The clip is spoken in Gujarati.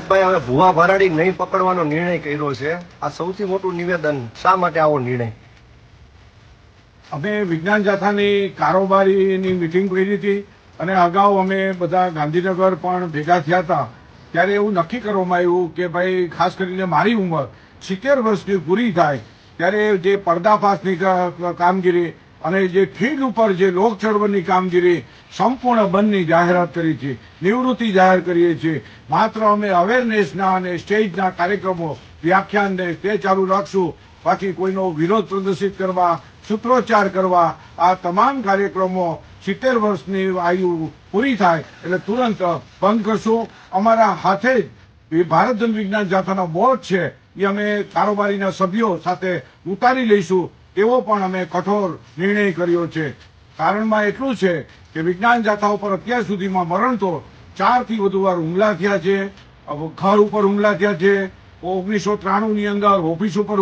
ભાઈ હવે ભુવા ભરાડી નહીં પકડવાનો નિર્ણય કર્યો છે. આ સૌથી મોટું નિવેદન. શા માટે આવો નિર્ણય? અમે વિજ્ઞાન જાથાની કારોબારીની મિટિંગ કરી હતી અને અગાઉ અમે બધા ગાંધીનગર પણ ભેગા થયા હતા. ત્યારે એવું નક્કી કરવામાં આવ્યું કે ભાઈ ખાસ કરીને મારી ઉંમર 70 વર્ષની પૂરી થાય ત્યારે જે પર્દાફાશની કામગીરી અને જે ફિલ્ડ ઉપર જે લોક ચળવળની કામગીરી સંપૂર્ણ બંધની જાહેરાત કરી છે, નિવૃત્તિ જાહેર કરીએ છીએ. માત્ર અમે અવેરનેસના અને સ્ટેજના કાર્યક્રમો, વ્યાખ્યાન ને તે ચાલુ રાખશું. બાકી કોઈનો વિરોધ પ્રદર્શિત કરવા, સૂત્રોચ્ચાર કરવા, આ તમામ કાર્યક્રમો 70 વર્ષની આયુ પૂરી થાય એટલે તુરંત બંધ કરશું. અમારા હાથે જ ભારત જન વિજ્ઞાન જાથાનો બોર્ડ છે એ અમે કારોબારીના સભ્યો સાથે ઉતારી લઈશું એવો પણ અમે કઠોર નિર્ણય કર્યો છે. કારણમાં એટલું છે કે વિજ્ઞાન જાથા ઉપર અત્યાર સુધીમાં મરણ તો 4 થી વધુ વાર હુમલા થયા છે, ઘર ઉપર હુમલા થયા છે, 1993 ની અંદર ઓફિસ ઉપર